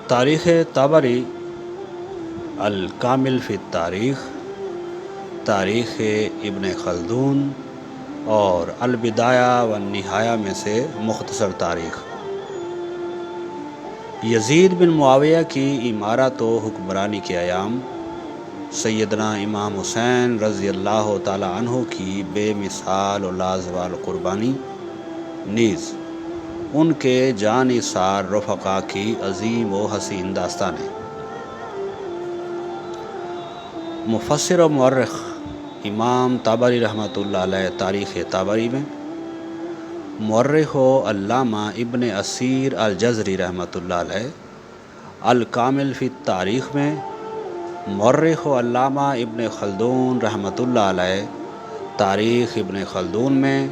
تاریخ طبری الکامل فی التاریخ، تاریخ ابن خلدون اور البدایہ والنہایہ میں سے مختصر تاریخ۔ یزید بن معاویہ کی امارت و حکمرانی کے ایام سیدنا امام حسین رضی اللہ تعالی عنہ کی بے مثال و لازوال قربانی، نیز ان کے جان نثار رفقا کی عظیم و حسین داستانیں۔ مفسر و مورخ امام طبری رحمۃ اللہ علیہ تاریخ طبری میں، مورخ و علامہ ابن اسیر الجزری رحمۃ اللہ علیہ الکامل فی التاریخ میں، مورخ و علامہ ابن خلدون رحمۃ اللہ علیہ تاریخ ابن خلدون میں،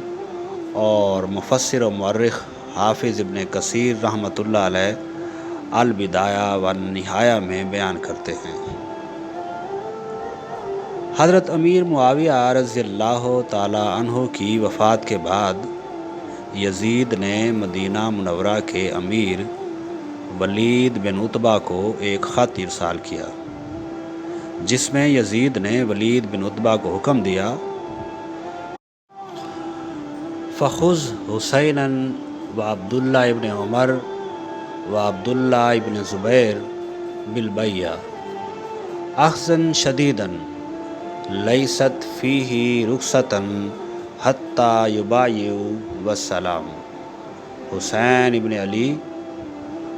اور مفسر و مورخ حافظ ابن کثیر رحمۃ اللہ علیہ البدایہ والنہایہ میں بیان کرتے ہیں۔ حضرت امیر معاویہ رضی اللہ تعالی عنہ کی وفات کے بعد یزید نے مدینہ منورہ کے امیر ولید بن عتبہ کو ایک خط ارسال کیا، جس میں یزید نے ولید بن عتبہ کو حکم دیا فخذ حسینا و عبداللہ ابن عمر و عبداللہ ابن زبیر بالبیہ اخذا شدیدا لیست فیہ رخصتا حتی یبایعوا والسلام۔ حسین ابن علی،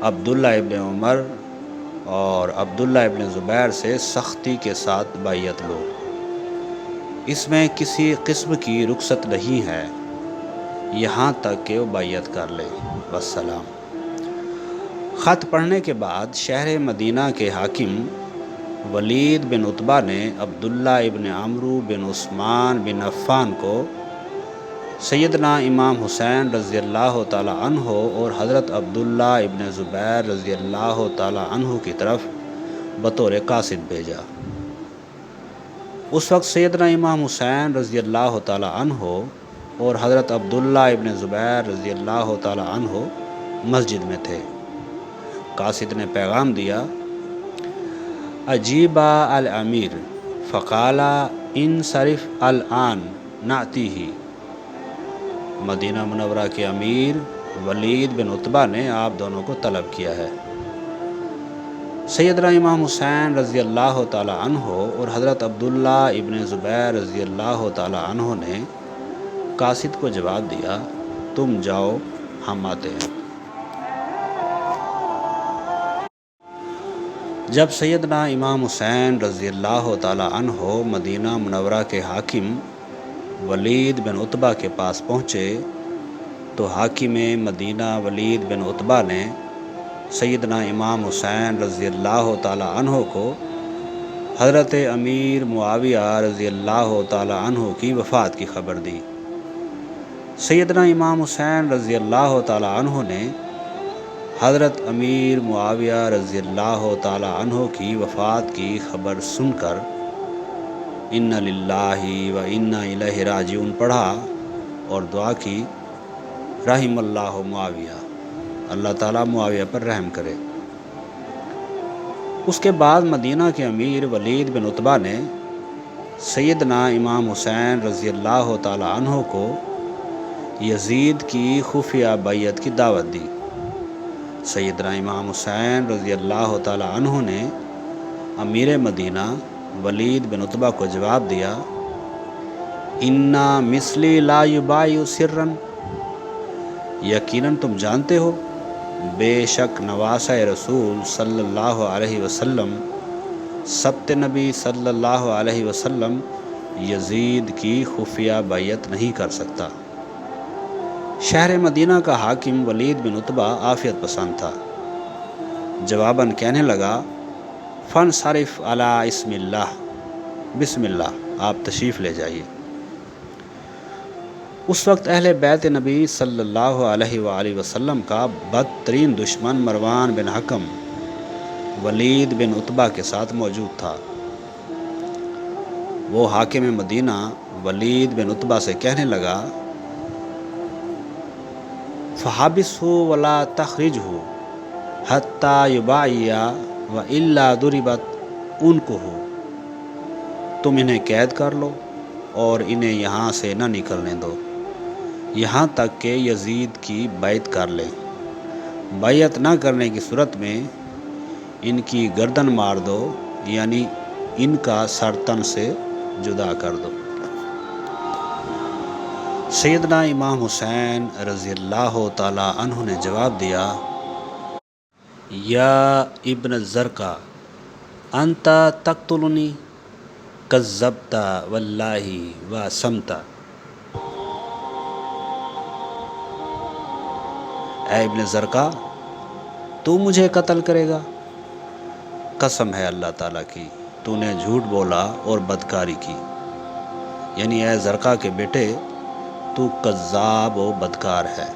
عبداللہ ابن عمر اور عبداللہ ابن زبیر سے سختی کے ساتھ بیعت لو، اس میں کسی قسم کی رخصت نہیں ہے یہاں تک کہ وہ بیعت کر لے، والسلام۔ خط پڑھنے کے بعد شہر مدینہ کے حاکم ولید بن عتبہ نے عبداللہ ابن عمرو بن عثمان بن عفان کو سیدنا امام حسین رضی اللہ تعالی عنہ اور حضرت عبداللہ ابن زبیر رضی اللہ تعالی عنہ کی طرف بطور قاصد بھیجا۔ اس وقت سیدنا امام حسین رضی اللہ تعالی عنہ اور حضرت عبداللہ ابن زبیر رضی اللہ تعالی عنہ مسجد میں تھے۔ قاصد نے پیغام دیا اجیبا الامیر فقال انصرف الآن نأتیہ۔ مدینہ منورہ کے امیر ولید بن عتبہ نے آپ دونوں کو طلب کیا ہے۔ سیدنا امام حسین رضی اللہ تعالی عنہ اور حضرت عبداللہ ابن زبیر رضی اللہ تعالی عنہ نے قاصد کو جواب دیا تم جاؤ، ہم آتے ہیں۔ جب سیدنا امام حسین رضی اللہ تعالی عنہ مدینہ منورہ کے حاکم ولید بن عتبہ کے پاس پہنچے تو حاکم مدینہ ولید بن عتبہ نے سیدنا امام حسین رضی اللہ تعالی عنہ کو حضرت امیر معاویہ رضی اللہ تعالی عنہ کی وفات کی خبر دی۔ سیدنا امام حسین رضی اللہ تعالی عنہ نے حضرت امیر معاویہ رضی اللہ تعالی عنہ کی وفات کی خبر سن کر انا للہ و انا الیہ راجعون پڑھا اور دعا کی رحم اللہ معاویہ، اللہ تعالیٰ معاویہ پر رحم کرے۔ اس کے بعد مدینہ کے امیر ولید بن عتبہ نے سیدنا امام حسین رضی اللہ تعالی عنہ کو یزید کی خفیہ بیعت کی دعوت دی۔ سیدنا امام حسین رضی اللہ تعالی عنہ نے امیر مدینہ ولید بن عتبہ کو جواب دیا انا مثلی لا یبایع سرا، یقیناً تم جانتے ہو بے شک نواسہ رسول صلی اللہ علیہ وسلم، سبت نبی صلی اللہ علیہ وسلم یزید کی خفیہ بیعت نہیں کر سکتا۔ شہر مدینہ کا حاکم ولید بن عتبہ عافیت پسند تھا، جواباً کہنے لگا فانصرف علی اسم اللہ، بسم اللہ، آپ تشریف لے جائیے۔ اس وقت اہل بیت نبی صلی اللہ علیہ وآلہ وسلم کا بدترین دشمن مروان بن حکم ولید بن عتبہ کے ساتھ موجود تھا۔ وہ حاکم مدینہ ولید بن عتبہ سے کہنے لگا فحابسہ ولا تخرجہ حتیٰ یباعیا و الا ضربت عنقہ، تم انہیں قید کر لو اور انہیں یہاں سے نہ نکلنے دو یہاں تک کہ یزید کی بیعت کر لیں، بیعت نہ کرنے کی صورت میں ان کی گردن مار دو، یعنی ان کا سر تن سے جدا کر دو۔ سیدنا امام حسین رضی اللہ تعالی عنہ نے جواب دیا، یا ابن الزرقا انت تقتلنی کذبت واللہ واسمت، اے ابن زرقا تو مجھے قتل کرے گا، قسم ہے اللہ تعالیٰ کی تو نے جھوٹ بولا اور بدکاری کی، یعنی اے زرقا کے بیٹے تو کذاب و بدکار ہے۔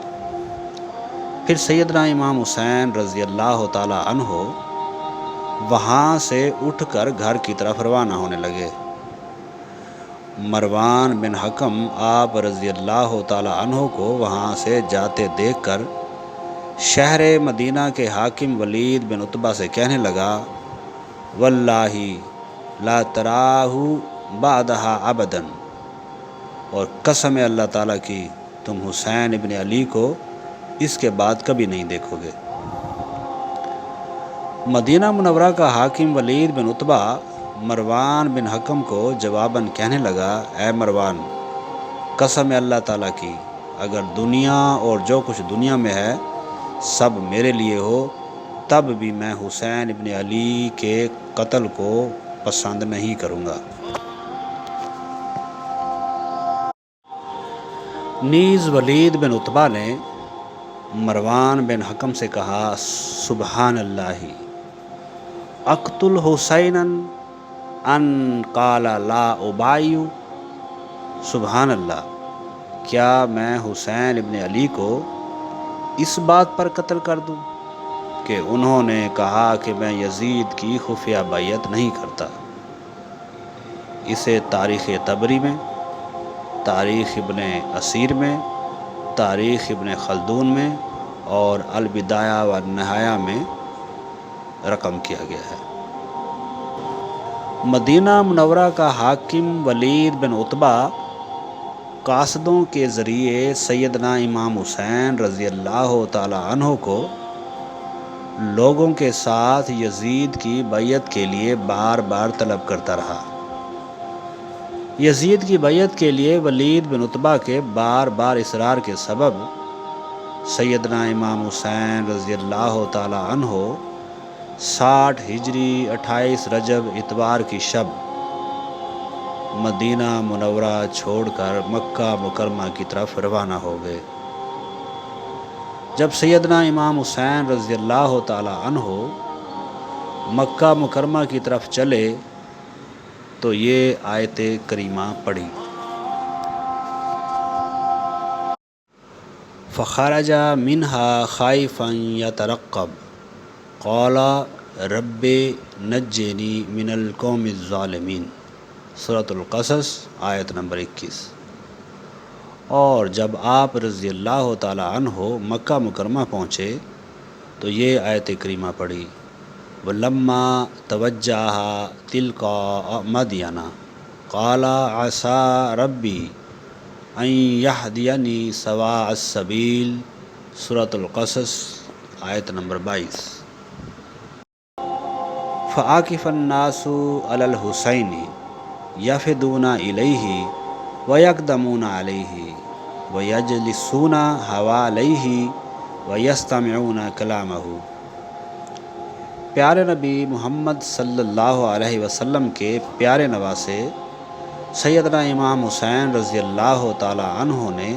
پھر سیدنا امام حسین رضی اللہ تعالی عنہ وہاں سے اٹھ کر گھر کی طرف روانہ ہونے لگے۔ مروان بن حکم آپ رضی اللہ تعالی عنہ کو وہاں سے جاتے دیکھ کر شہر مدینہ کے حاکم ولید بن عتبہ سے کہنے لگا، واللہ لا تراہ بعدہا ابدا، اور قسم اللہ تعالیٰ کی تم حسین ابن علی کو اس کے بعد کبھی نہیں دیکھو گے۔ مدینہ منورہ کا حاکم ولید بن عتبہ مروان بن حکم کو جواباً کہنے لگا، اے مروان، قسم اللہ تعالیٰ کی اگر دنیا اور جو کچھ دنیا میں ہے سب میرے لیے ہو تب بھی میں حسین ابن علی کے قتل کو پسند نہیں کروں گا۔ نیز ولید بن عتبہ نے مروان بن حکم سے کہا، سبحان اللہ اقتل حسینا ان قال لا ابایع، سبحان اللہ، کیا میں حسین ابن علی کو اس بات پر قتل کر دوں کہ انہوں نے کہا کہ میں یزید کی خفیہ بیعت نہیں کرتا۔ اسے تاریخ طبری میں، تاریخ ابن اسیر میں، تاریخ ابن خلدون میں اور البدایہ و النہایہ میں رقم کیا گیا ہے۔ مدینہ منورہ کا حاکم ولید بن عتبہ قاصدوں کے ذریعے سیدنا امام حسین رضی اللہ تعالی عنہ کو لوگوں کے ساتھ یزید کی بیعت کے لیے بار بار طلب کرتا رہا۔ یزید کی بیعت کے لیے ولید بن عتبہ کے بار بار اصرار کے سبب سیدنا امام حسین رضی اللہ تعالی عنہ 60 ہجری 28 رجب اتوار کی شب مدینہ منورہ چھوڑ کر مکہ مکرمہ کی طرف روانہ ہو گئے۔ جب سیدنا امام حسین رضی اللہ تعالی عنہ مکہ مکرمہ کی طرف چلے تو یہ آیت کریمہ پڑھی، فخرج منها خائفا يترقب قال رب نجنی من القوم الظالمین، سورۃ القصص آیت نمبر 21۔ اور جب آپ رضی اللہ تعالی عنہ مکہ مکرمہ پہنچے تو یہ آیت کریمہ پڑھی، وَلَمَّا تَوَجَّهَ تِلْقَاءَ مَدْيَنَ قَالَ عَسَىٰ رَبِّي أَن يَهْدِيَنِي سَوَاءَ السَّبِيلِ، سورۃ القصص آیت نمبر 22۔ فَعَاكِفَ النَّاسُ عَلَى الْحُسَيْنِ يَفِدُونَ إِلَيْهِ وَيَقْدَمُونَ عَلَيْهِ وَيَجْلِسُونَ حَوَالَيْهِ وَيَسْتَمِعُونَ كَلَامَهُ۔ پیارے نبی محمد صلی اللہ علیہ وسلم کے پیارے نواسے سیدنا امام حسین رضی اللہ تعالی عنہ نے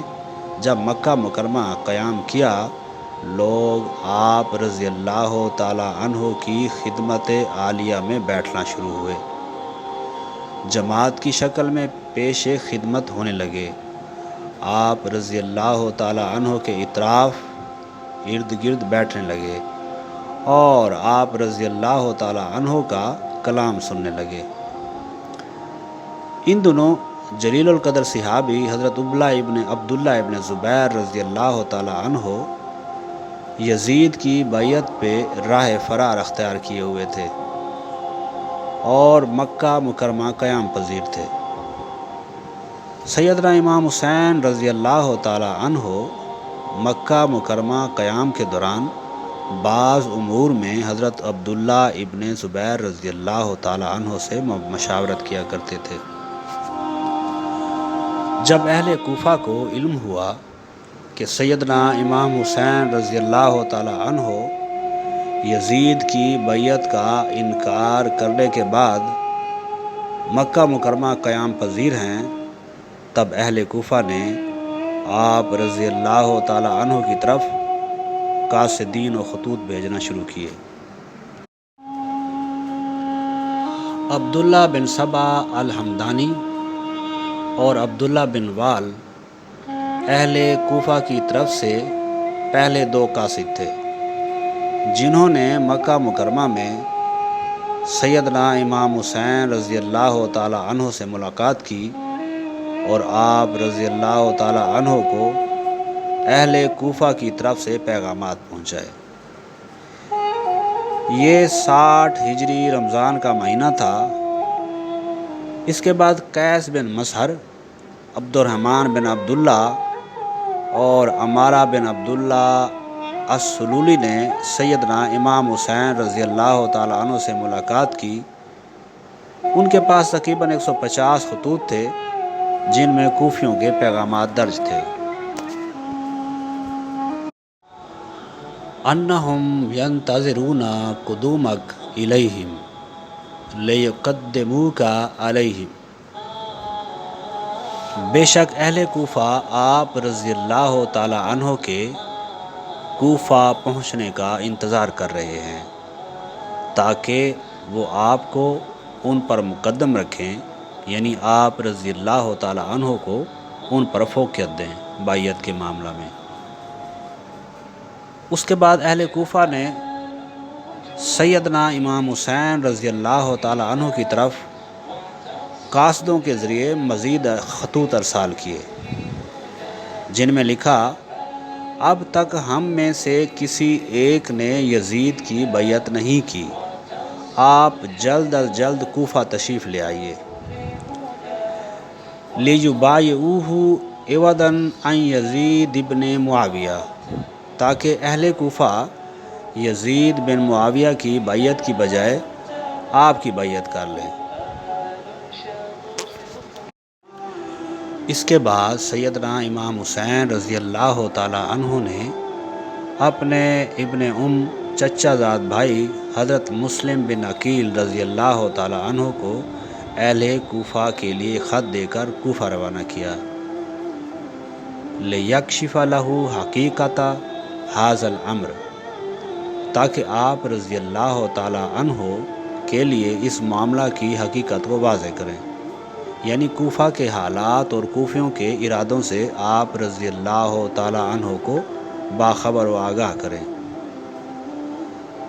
جب مکہ مکرمہ قیام کیا، لوگ آپ رضی اللہ تعالی عنہ کی خدمت عالیہ میں بیٹھنا شروع ہوئے، جماعت کی شکل میں پیش خدمت ہونے لگے۔ آپ رضی اللہ تعالی عنہ کے اطراف ارد گرد بیٹھنے لگے اور آپ رضی اللہ تعالی عنہ کا کلام سننے لگے۔ ان دنوں جلیل القدر صحابی حضرت عبداللہ ابن زبیر رضی اللہ تعالی عنہ یزید کی بیعت پہ راہ فرار اختیار کیے ہوئے تھے اور مکہ مکرمہ قیام پذیر تھے۔ سیدنا امام حسین رضی اللہ تعالی عنہ مکہ مکرمہ قیام کے دوران بعض امور میں حضرت عبداللہ ابن زبیر رضی اللہ تعالی عنہ سے مشاورت کیا کرتے تھے۔ جب اہل کوفہ کو علم ہوا کہ سیدنا امام حسین رضی اللہ تعالی عنہ یزید کی بیعت کا انکار کرنے کے بعد مکہ مکرمہ قیام پذیر ہیں، تب اہل کوفہ نے آپ رضی اللہ تعالی عنہ کی طرف قاصدین و خطوط بھیجنا شروع کیے۔ عبداللہ بن سبا الحمدانی اور عبداللہ بن وال اہل کوفہ کی طرف سے پہلے دو قاصد تھے جنہوں نے مکہ مکرمہ میں سیدنا امام حسین رضی اللہ تعالی عنہ سے ملاقات کی اور آپ رضی اللہ تعالی عنہ کو اہل کوفہ کی طرف سے پیغامات پہنچائے۔ یہ 60 ہجری رمضان کا مہینہ تھا۔ اس کے بعد قیس بن مسہر، عبد الرحمن بن عبداللہ اور عمارہ بن عبداللہ السلولی نے سیدنا امام حسین رضی اللہ تعالی عنہ سے ملاقات کی۔ ان کے پاس تقریباً 150 خطوط تھے جن میں کوفیوں کے پیغامات درج تھے۔ انہم ینتظرون قدومک الیہم لیقدموک علیہم، بے شک اہل کوفہ آپ رضی اللہ تعالی عنہ کے کوفہ پہنچنے کا انتظار کر رہے ہیں تاکہ وہ آپ کو ان پر مقدم رکھیں، یعنی آپ رضی اللہ تعالی عنہ کو ان پر فوقیت دیں بیعت کے معاملہ میں۔ اس کے بعد اہل کوفہ نے سیدنا امام حسین رضی اللہ تعالی عنہ کی طرف قاصدوں کے ذریعے مزید خطوط ارسال کیے جن میں لکھا، اب تک ہم میں سے کسی ایک نے یزید کی بیعت نہیں کی، آپ جلد از جلد کوفہ تشریف لے آئیے۔ لیبایعوہ عوضاً عن یزید بن معاویہ، تاکہ اہل کوفہ یزید بن معاویہ کی بیعت کی بجائے آپ کی بیعت کر لیں۔ اس کے بعد سیدنا امام حسین رضی اللہ تعالی عنہ نے اپنے ابن چچا زاد بھائی حضرت مسلم بن عقیل رضی اللہ تعالی عنہ کو اہل کوفہ کے لیے خط دے کر کوفہ روانہ کیا، لیکشف لہ حقیقت ھذا الامر، تاکہ آپ رضی اللہ تعالی عنہ کے لیے اس معاملہ کی حقیقت کو واضح کریں، یعنی کوفہ کے حالات اور کوفیوں کے ارادوں سے آپ رضی اللہ تعالی عنہ کو باخبر و آگاہ کریں۔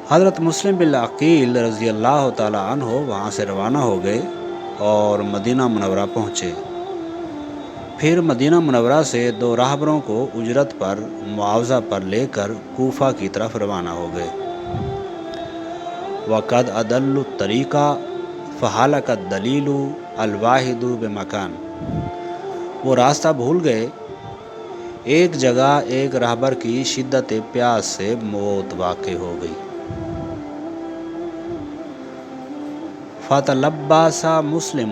حضرت مسلم بن عقیل رضی اللہ تعالی عنہ وہاں سے روانہ ہو گئے اور مدینہ منورہ پہنچے۔ پھر مدینہ منورہ سے 2 راہبروں کو اجرت پر معاوضہ پر لے کر کوفہ کی طرف روانہ ہو گئے۔ وَقَدْ أَضَلُّوا الطَّرِيقَ فَهَلَكَ الدَّلِيلُ الْوَاحِدُ بِمَكَانٍ، وہ راستہ بھول گئے، ایک جگہ ایک راہبر کی شدت پیاس سے موت واقع ہو گئی۔ فَتَلَبَّسَ مُسْلِمٌ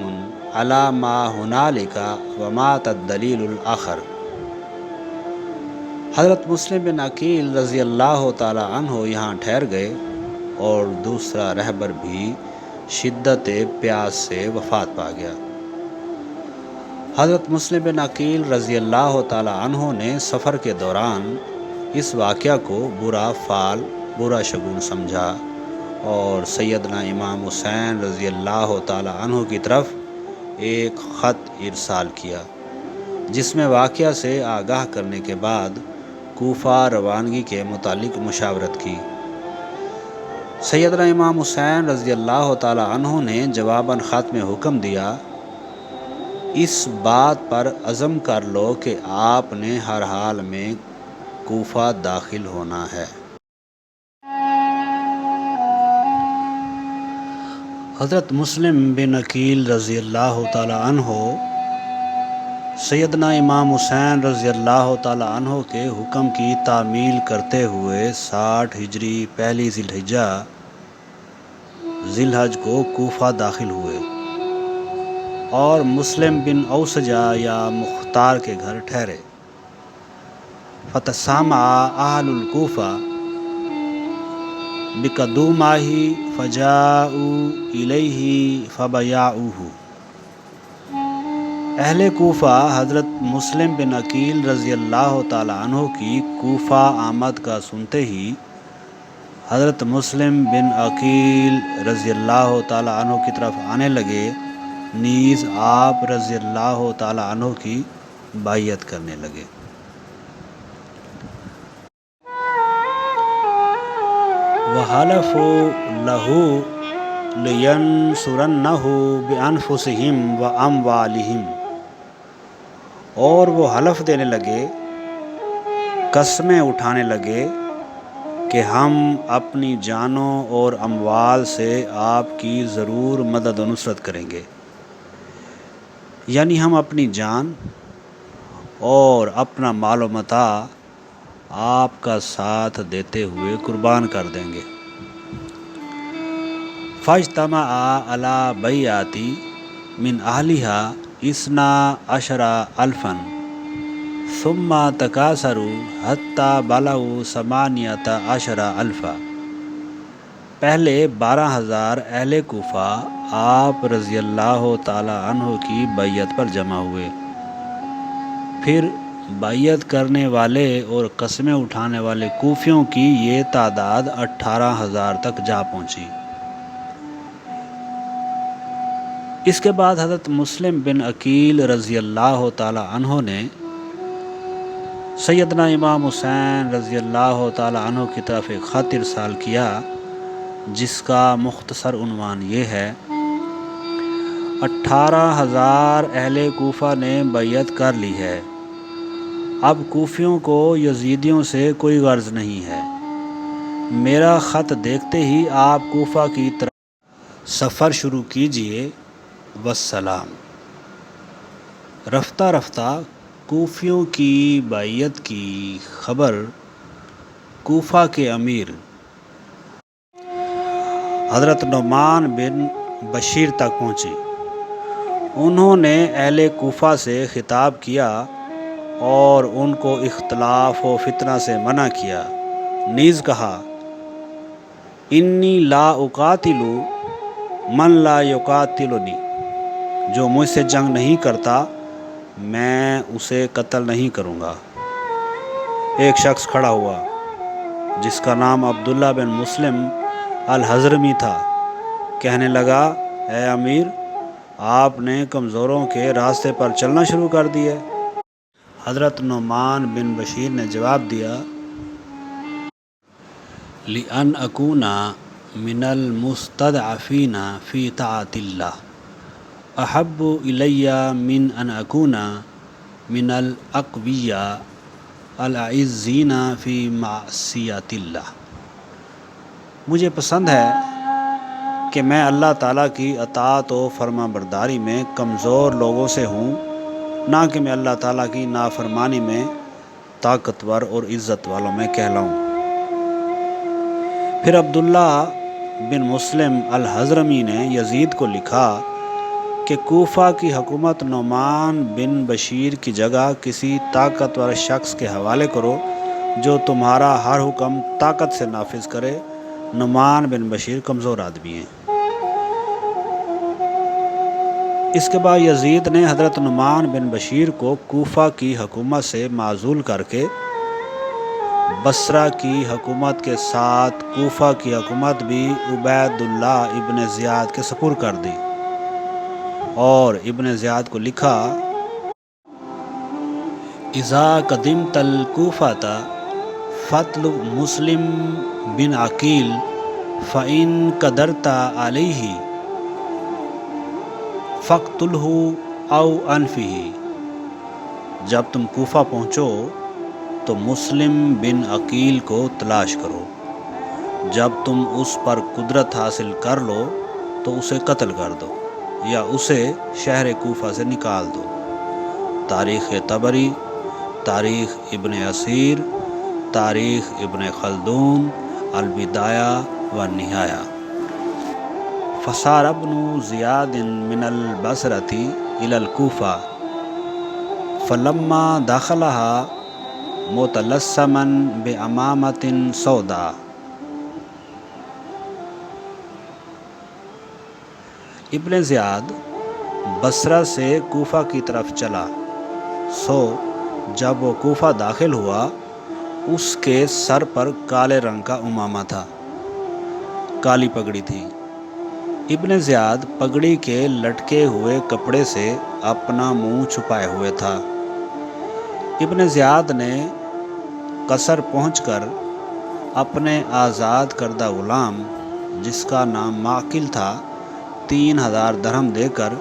عَلَى مَا هُنَالِكَ وَمَاتَ الدَّلِيلُ الْآخَرُ، حضرت مسلم بن عقیل رضی اللہ تعالی عنہ یہاں ٹھہر گئے اور دوسرا رہبر بھی شدت پیاس سے وفات پا گیا۔ حضرت مسلم بن عقیل رضی اللہ تعالی عنہ نے سفر کے دوران اس واقعہ کو برا فعل، برا شگون سمجھا اور سیدنا امام حسین رضی اللہ تعالی عنہ کی طرف ایک خط ارسال کیا جس میں واقعہ سے آگاہ کرنے کے بعد کوفہ روانگی کے متعلق مشاورت کی۔ سیدنا امام حسین رضی اللہ تعالی عنہ نے جواباً خط میں حکم دیا، اس بات پر عزم کر لو کہ آپ نے ہر حال میں کوفہ داخل ہونا ہے۔ حضرت مسلم بن عقیل رضی اللہ تعالیٰ عنہ سیدنا امام حسین رضی اللہ تعالیٰ عنہ کے حکم کی تعمیل کرتے ہوئے 60 ہجری پہلی ذی الحج کو کوفہ داخل ہوئے اور مسلم بن اوسجہ یا مختار کے گھر ٹھہرے۔ فتسامع اہل الکوفہ بقدومہ فجاؤوا الیہ فبایعوہ۔ اہل کوفہ حضرت مسلم بن عقیل رضی اللہ تعالیٰ عنہ کی کوفہ آمد کا سنتے ہی حضرت مسلم بن عقیل رضی اللہ تعالیٰ عنہ کی طرف آنے لگے، نیز آپ رضی اللہ تعالیٰ عنہ کی بیعت کرنے لگے۔ وَحَلَفُوا لَهُ لِيَنْصُرَنَّهُ بِأَنفُسِهِمْ وَأَمْوَالِهِمْ، اور وہ حلف دینے لگے، قسمیں اٹھانے لگے کہ ہم اپنی جانوں اور اموال سے آپ کی ضرور مدد و نصرت کریں گے، یعنی ہم اپنی جان اور اپنا مال و متاع آپ کا ساتھ دیتے ہوئے قربان کر دیں گے۔ فاجتمعوا علی بیعۃ من اہلھا 12,000 ثم تکاثروا حتی بلغوا 18,000۔ پہلے 12,000 اہل کوفہ آپ رضی اللہ تعالی عنہ کی بیعت پر جمع ہوئے، پھر بیعت کرنے والے اور قسمیں اٹھانے والے کوفیوں کی یہ تعداد 18,000 تک جا پہنچی۔ اس کے بعد حضرت مسلم بن عقیل رضی اللہ تعالی عنہ نے سیدنا امام حسین رضی اللہ تعالی عنہ کی طرف ایک خط ارسال کیا، جس کا مختصر عنوان یہ ہے: 18,000 اہل کوفہ نے بیعت کر لی ہے، اب کوفیوں کو یزیدیوں سے کوئی غرض نہیں ہے، میرا خط دیکھتے ہی آپ کوفہ کی طرف سفر شروع کیجئے، والسلام۔ رفتہ رفتہ کوفیوں کی بیعت کی خبر کوفہ کے امیر حضرت نعمان بن بشیر تک پہنچی۔ انہوں نے اہل کوفہ سے خطاب کیا اور ان کو اختلاف و فتنہ سے منع کیا، نیز کہا: انی لا اقاتل من لا یقاتلنی، جو مجھ سے جنگ نہیں کرتا میں اسے قتل نہیں کروں گا۔ ایک شخص کھڑا ہوا جس کا نام عبداللہ بن مسلم الحضرمی تھا، کہنے لگا: اے امیر، آپ نے کمزوروں کے راستے پر چلنا شروع کر دیا۔ حضرت نعمان بن بشیر نے جواب دیا: لِأَنْ أَكُونَ مِنَ الْمُسْتَضْعَفِينَ فِي طَاعَةِ اللَّهِ احب الی من ان اکون من الاقویاء العزین فی معصیۃ اللہ۔ مجھے پسند ہے کہ میں اللہ تعالیٰ کی اطاعت و فرما برداری میں کمزور لوگوں سے ہوں، نہ کہ میں اللہ تعالیٰ کی نافرمانی میں طاقتور اور عزت والوں میں کہلاؤں۔ پھر عبداللہ بن مسلم الحضرمی نے یزید کو لکھا کہ کوفہ کی حکومت نعمان بن بشیر کی جگہ کسی طاقتور شخص کے حوالے کرو جو تمہارا ہر حکم طاقت سے نافذ کرے۔ نعمان بن بشیر کمزور آدمی ہیں۔ اس کے بعد یزید نے حضرت نعمان بن بشیر کو کوفہ کی حکومت سے معزول کر کے بصرہ کی حکومت کے ساتھ کوفہ کی حکومت بھی عبید اللہ ابن زیاد کے سپرد کر دی اور ابن زیاد کو لکھا: اذا قدمت الکوفۃ فاطلب مسلم بن عقیل فإن قدرت علیہ فاقتلہ او انفہ۔ جب تم کوفہ پہنچو تو مسلم بن عقیل کو تلاش کرو، جب تم اس پر قدرت حاصل کر لو تو اسے قتل کر دو یا اسے شہر کوفہ سے نکال دو۔ تاریخ طبری، تاریخ ابن اسیر، تاریخ ابن خلدون، البدایہ والنہایہ۔ فصار ابن زیاد من البصرۃ الی الکوفہ فلما دخلها متلثما بعمامۃ سوداء۔ ابن زیاد بصرہ سے کوفہ کی طرف چلا، سو جب وہ کوفہ داخل ہوا اس کے سر پر کالے رنگ کا عمامہ تھا، کالی پگڑی تھی۔ ابن زیاد پگڑی کے لٹکے ہوئے کپڑے سے اپنا منہ چھپائے ہوئے تھا۔ ابن زیاد نے قصر پہنچ کر اپنے آزاد کردہ غلام جس کا نام معقل تھا 3000 درہم دے کر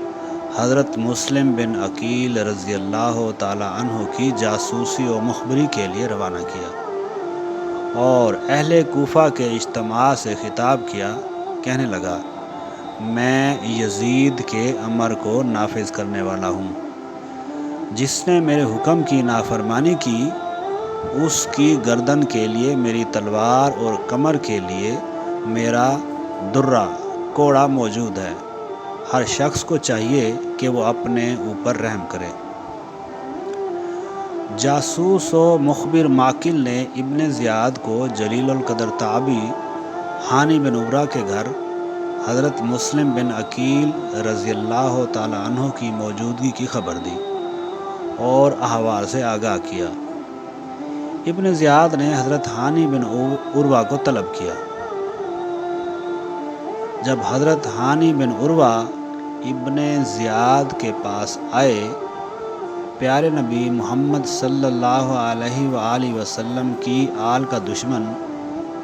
حضرت مسلم بن عقیل رضی اللہ تعالی عنہ کی جاسوسی و مخبری کے لیے روانہ کیا اور اہل کوفہ کے اجتماع سے خطاب کیا، کہنے لگا، میں یزید کے امر کو نافذ کرنے والا ہوں۔ جس نے میرے حکم کی نافرمانی کی اس کی گردن کے لیے میری تلوار اور کمر کے لیے میرا درہ کوڑا موجود ہے۔ ہر شخص کو چاہیے کہ وہ اپنے اوپر رحم کرے۔ جاسوس و مخبر معقل نے ابن زیاد کو جلیل القدر تابعی ہانی بن عروہ کے گھر حضرت مسلم بن عقیل رضی اللہ تعالی عنہ کی موجودگی کی خبر دی اور احوال سے آگاہ کیا۔ ابن زیاد نے حضرت ہانی بن عروہ کو طلب کیا۔ جب حضرت ہانی بن عروہ ابن زیاد کے پاس آئے، پیارے نبی محمد صلی اللہ علیہ وآلہ وسلم کی آل کا دشمن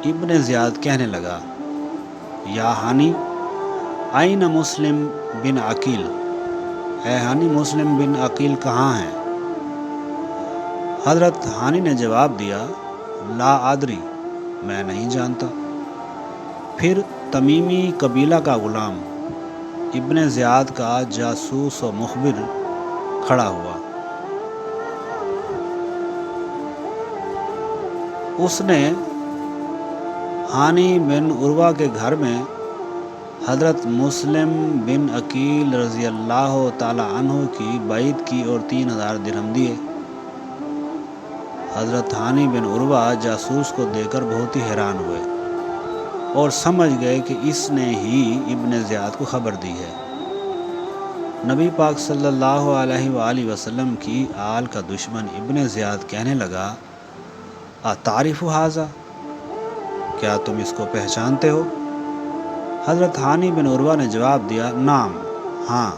ابن زیاد کہنے لگا، یا ہانی آئین مسلم بن عقیل، اے ہانی مسلم بن عقیل کہاں ہیں؟ حضرت ہانی نے جواب دیا، لا ادری، میں نہیں جانتا۔ پھر تمیمی قبیلہ کا غلام ابن زیاد کا جاسوس و مخبر کھڑا ہوا۔ اس نے ہانی بن عروہ کے گھر میں حضرت مسلم بن عقیل رضی اللہ تعالی عنہ کی بیعت کی اور 3000 درہم دیے۔ حضرت ہانی بن عروہ جاسوس کو دیکھ کر بہت ہی حیران ہوئے اور سمجھ گئے کہ اس نے ہی ابن زیاد کو خبر دی ہے۔ نبی پاک صلی اللہ علیہ وآلہ وسلم کی آل کا دشمن ابن زیاد کہنے لگا، اتعرف ھذا، کیا تم اس کو پہچانتے ہو؟ حضرت ہانی بن عروہ نے جواب دیا، نعم، ہاں۔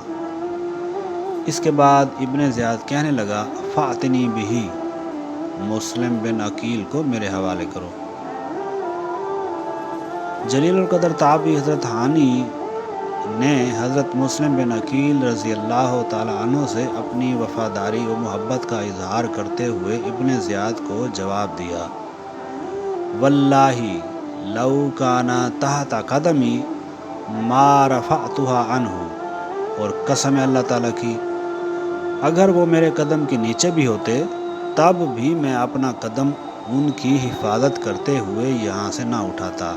اس کے بعد ابن زیاد کہنے لگا، فأتنی بہ، مسلم بن عقیل کو میرے حوالے کرو۔ جلیل القدر تابعی حضرت ہانی نے حضرت مسلم بن عقیل رضی اللہ تعالی عنہ سے اپنی وفاداری و محبت کا اظہار کرتے ہوئے ابن زیاد کو جواب دیا، واللہ لو کان تحت قدمی ما رفعتها عنہ، اور قسم اللہ تعالیٰ کی اگر وہ میرے قدم کے نیچے بھی ہوتے تب بھی میں اپنا قدم ان کی حفاظت کرتے ہوئے یہاں سے نہ اٹھاتا۔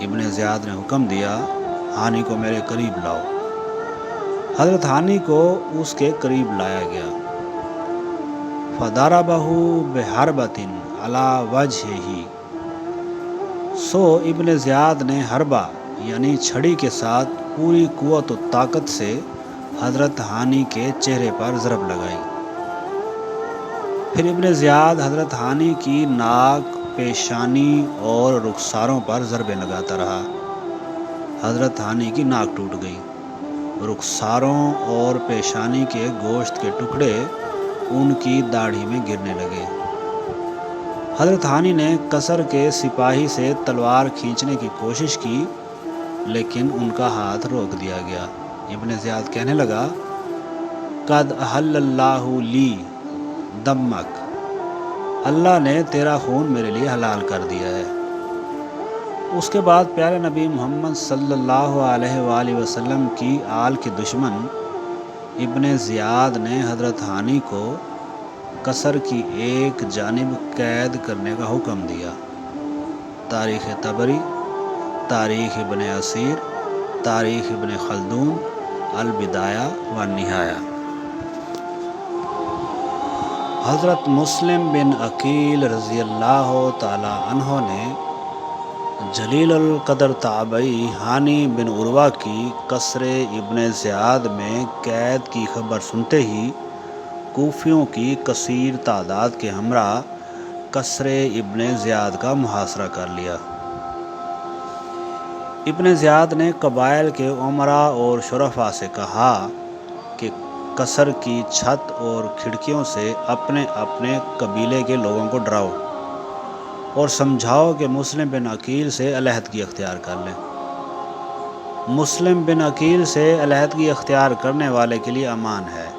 ابن زیاد نے حکم دیا، ہانی کو میرے قریب لاؤ۔ حضرت ہانی کو اس کے قریب لایا گیا۔ فضربہ بحربۃ علی وجہہ، سو ابن زیاد نے حربہ یعنی چھڑی کے ساتھ پوری قوت و طاقت سے حضرت ہانی کے چہرے پر ضرب لگائی۔ پھر ابن زیاد حضرت ہانی کی ناک، پیشانی اور رخساروں پر ضربیں لگاتا رہا۔ حضرت ہانی کی ناک ٹوٹ گئی، رخساروں اور پیشانی کے گوشت کے ٹکڑے ان کی داڑھی میں گرنے لگے۔ حضرت ہانی نے قصر کے سپاہی سے تلوار کھینچنے کی کوشش کی لیکن ان کا ہاتھ روک دیا گیا۔ ابن زیاد کہنے لگا، قد احل اللہ لی دمک، اللہ نے تیرا خون میرے لیے حلال کر دیا ہے۔ اس کے بعد پیارے نبی محمد صلی اللہ علیہ وآلہ وسلم کی آل کے دشمن ابن زیاد نے حضرت ہانی کو قصر کی ایک جانب قید کرنے کا حکم دیا۔ تاریخ طبری، تاریخ ابن اسیر، تاریخ ابن خلدون، البدایہ والنہایہ۔ حضرت مسلم بن عقیل رضی اللہ تعالی عنہ نے جلیل القدر تابعی ہانی بن عروہ کی قصر ابن زیاد میں قید کی خبر سنتے ہی کوفیوں کی کثیر تعداد کے ہمراہ قصر ابن زیاد کا محاصرہ کر لیا۔ ابن زیاد نے قبائل کے امراء اور شرفاء سے کہا کہ قصر کی چھت اور کھڑکیوں سے اپنے اپنے قبیلے کے لوگوں کو ڈراؤ اور سمجھاؤ کہ مسلم بن عقیل سے علیحدگی اختیار کر لیں۔ مسلم بن عقیل سے علیحدگی اختیار کرنے والے کے لیے امان ہے۔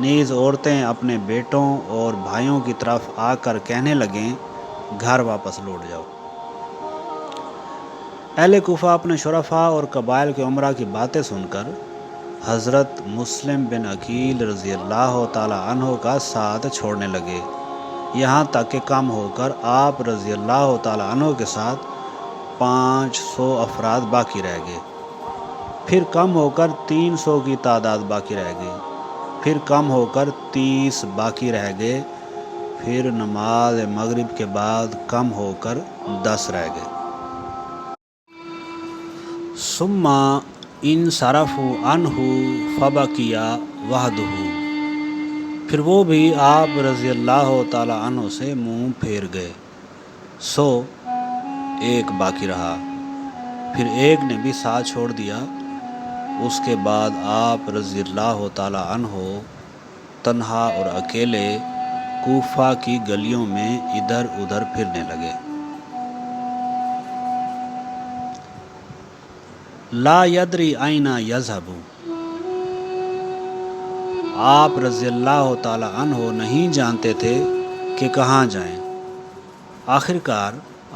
نیز عورتیں اپنے بیٹوں اور بھائیوں کی طرف آ کر کہنے لگیں گھر واپس لوٹ جاؤ۔ اہل کوفہ اپنے شرفاء اور قبائل کے امراء کی باتیں سن کر حضرت مسلم بن عقیل رضی اللہ تعالی عنہ کا ساتھ چھوڑنے لگے، یہاں تک کہ کم ہو کر آپ رضی اللہ تعالی عنہ کے ساتھ 500 افراد باقی رہ گئے، پھر کم ہو کر 300 کی تعداد باقی رہ گئی، پھر کم ہو کر 30 باقی رہ گئے، پھر نماز مغرب کے بعد کم ہو کر 10 رہ گئے۔ ثم انصرفوا عنہ فبقی وحدہ، پھر وہ بھی آپ رضی اللہ تعالی عنہ سے منہ پھیر گئے، سو ایک باقی رہا، پھر ایک نے بھی ساتھ چھوڑ دیا۔ اس کے بعد آپ رضی اللہ تعالی عنہ تنہا اور اکیلے کوفہ کی گلیوں میں ادھر ادھر پھرنے لگے۔ لا یدری این یذہب، آپ رضی اللہ تعالی عنہ نہیں جانتے تھے کہ کہاں جائیں۔ آخر کار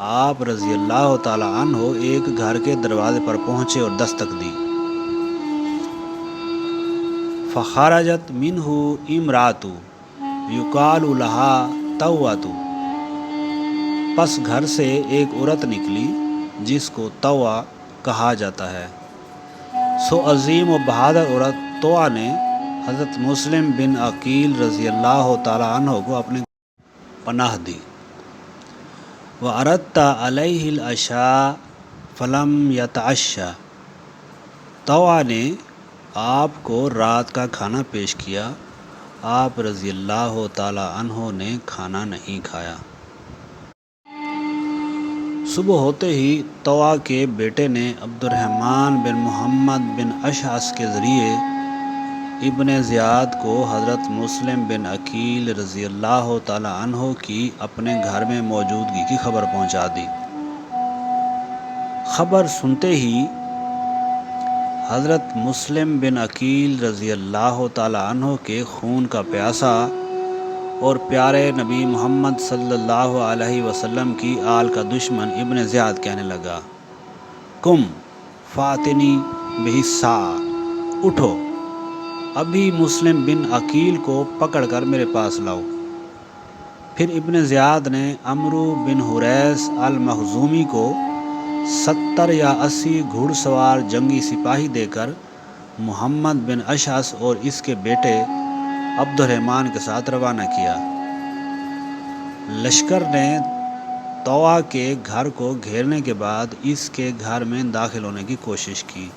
آپ رضی اللہ تعالی عنہ ایک گھر کے دروازے پر پہنچے اور دستک دی۔ فخرجت منہ امرأۃ یقال لها طوۃ، پس گھر سے ایک عورت نکلی جس کو طوٰ کہا جاتا ہے۔ سو عظیم و بہادر عورت طوٰ نے حضرت مسلم بن عقیل رضی اللہ تعالی عنہ کو اپنے پناہ دی۔ وَعَرَضْتَ عَلَيْهِ الْعَشَاءَ فَلَمْ يَتَعَشَّ، طوٰ نے آپ کو رات کا کھانا پیش کیا، آپ رضی اللہ تعالی عنہ نے کھانا نہیں کھایا۔ صبح ہوتے ہی طوٰ کے بیٹے نے عبد الرحمن بن محمد بن اشعث کے ذریعے ابن زیاد کو حضرت مسلم بن عقیل رضی اللہ تعالی عنہ کی اپنے گھر میں موجودگی کی خبر پہنچا دی۔ خبر سنتے ہی حضرت مسلم بن عقیل رضی اللہ تعالی عنہ کے خون کا پیاسا اور پیارے نبی محمد صلی اللہ علیہ وسلم کی آل کا دشمن ابن زیاد کہنے لگا، قم فاتنی بہ الساعۃ، اٹھو ابھی مسلم بن عقیل کو پکڑ کر میرے پاس لاؤ۔ پھر ابن زیاد نے عمرو بن حریث المخزومی کو 70 یا 80 گھڑ سوار جنگی سپاہی دے کر محمد بن اشعث اور اس کے بیٹے عبد الرحمن کے ساتھ روانہ کیا۔ لشکر نے طوٰ کے گھر کو گھیرنے کے بعد اس کے گھر میں داخل ہونے کی کوشش کی۔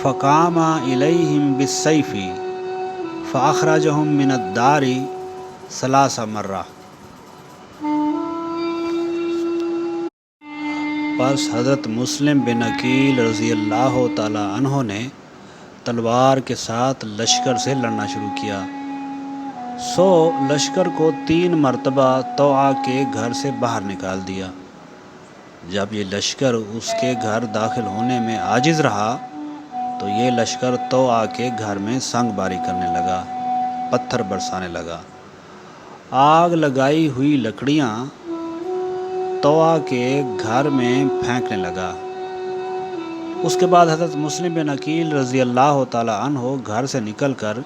فقام الیہم بالسیف فاخرجہم من الدار 3 مرہ، پس حضرت مسلم بن عقیل رضی اللہ تعالی عنہ نے تلوار کے ساتھ لشکر سے لڑنا شروع کیا، سو لشکر کو 3 مرتبہ طوٰ کے گھر سے باہر نکال دیا۔ جب یہ لشکر اس کے گھر داخل ہونے میں عاجز رہا تو یہ لشکر طوٰ کے گھر میں سنگ باری کرنے لگا، پتھر برسانے لگا، آگ لگائی ہوئی لکڑیاں طوا کے گھر میں پھینکنے لگا۔ اس کے بعد حضرت مسلم بن عقیل رضی اللہ تعالی عنہ گھر سے نکل کر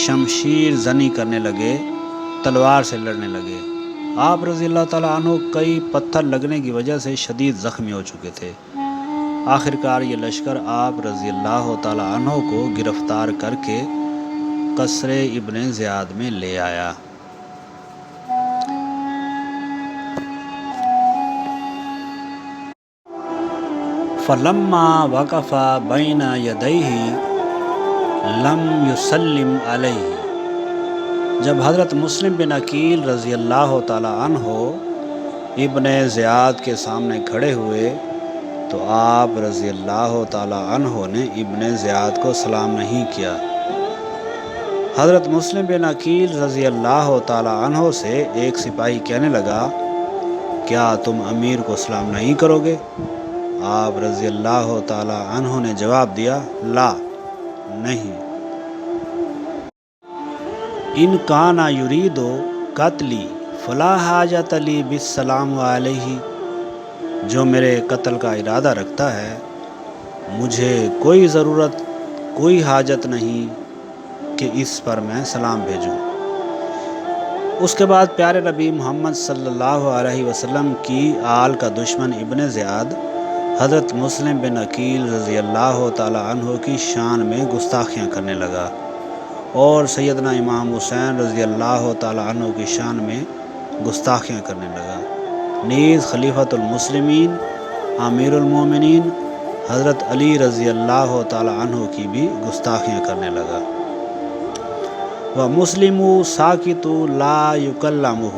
شمشیر زنی کرنے لگے، تلوار سے لڑنے لگے۔ آپ رضی اللہ تعالیٰ عنہ کئی پتھر لگنے کی وجہ سے شدید زخمی ہو چکے تھے۔ آخرکار یہ لشکر آپ رضی اللہ تعالیٰ عنہ کو گرفتار کر کے قصر ابن زیاد میں لے آیا۔ فلما وقف بین یدیہ لم یسلم علیہ، جب حضرت مسلم بن عقیل رضی اللہ تعالیٰ عنہ ابن زیاد کے سامنے کھڑے ہوئے تو آپ رضی اللہ تعالیٰ عنہ نے ابن زیاد کو سلام نہیں کیا۔ حضرت مسلم بن عقیل رضی اللہ تعالیٰ عنہ سے ایک سپاہی کہنے لگا، کیا تم امیر کو سلام نہیں کرو گے؟ آپ رضی اللہ تعالیٰ عنہ نے جواب دیا، لا، نہیں۔ ان کان یرید قتلی فلا حاجت لی بالسلام علیہ، جو میرے قتل کا ارادہ رکھتا ہے مجھے کوئی ضرورت، کوئی حاجت نہیں کہ اس پر میں سلام بھیجوں۔ اس کے بعد پیارے نبی محمد صلی اللہ علیہ وسلم کی آل کا دشمن ابن زیاد حضرت مسلم بن عقیل رضی اللہ تعالیٰ عنہ کی شان میں گستاخیاں کرنے لگا اور سیدنا امام حسین رضی اللہ تعالیٰ عنہ کی شان میں گستاخیاں کرنے لگا۔ نیز خلیفۃ المسلمین امیر المومنین حضرت علی رضی اللہ تعالیٰ عنہ کی بھی گستاخیاں کرنے لگا۔ وَمُسْلِمُ سَاکِتُ لَا يُكَلَّمُهُ،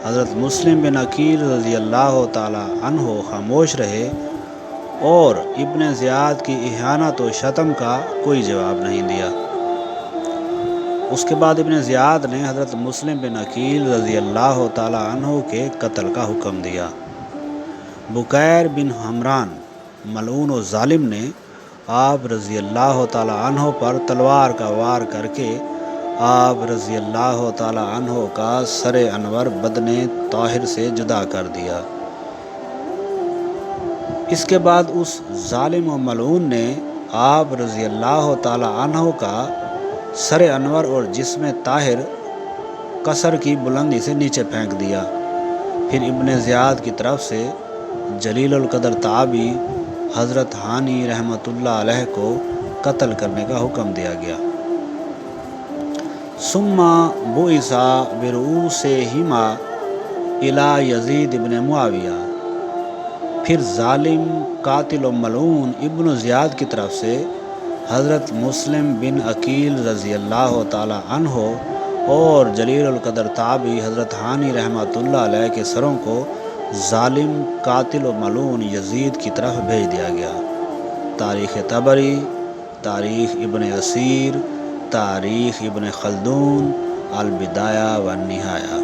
حضرت مسلم بن عقیل رضی اللہ تعالیٰ عنہ خاموش رہے اور ابن زیاد کی اہانت و شتم کا کوئی جواب نہیں دیا۔ اس کے بعد ابن زیاد نے حضرت مسلم بن عقیل رضی اللہ تعالیٰ عنہ کے قتل کا حکم دیا۔ بکیر بن حمران ملعون و ظالم نے آپ رضی اللہ تعالیٰ عنہ پر تلوار کا وار کر کے آپ رضی اللہ تعالیٰ عنہ کا سر انور بدن طاہر سے جدا کر دیا۔ اس کے بعد اس ظالم و ملعون نے آپ رضی اللہ تعالیٰ عنہ کا سر انور اور جسم طاہر قصر کی بلندی سے نیچے پھینک دیا۔ پھر ابن زیاد کی طرف سے جلیل القدر تابعی حضرت ہانی رحمۃ اللہ علیہ کو قتل کرنے کا حکم دیا گیا۔ ثم بعث برؤوسہما الی یزید ابن معاویہ، پھر ظالم قاتل و ملعون ابن زیاد کی طرف سے حضرت مسلم بن عقیل رضی اللہ تعالیٰ عنہ اور جلیل القدر تابعی حضرت ہانی رحمۃ اللہ علیہ کے سروں کو ظالم قاتل و ملعون یزید کی طرف بھیج دیا گیا۔ تاریخ طبری، تاریخ ابن اسیر، تاریخ ابن خلدون، البدایہ والنہایہ۔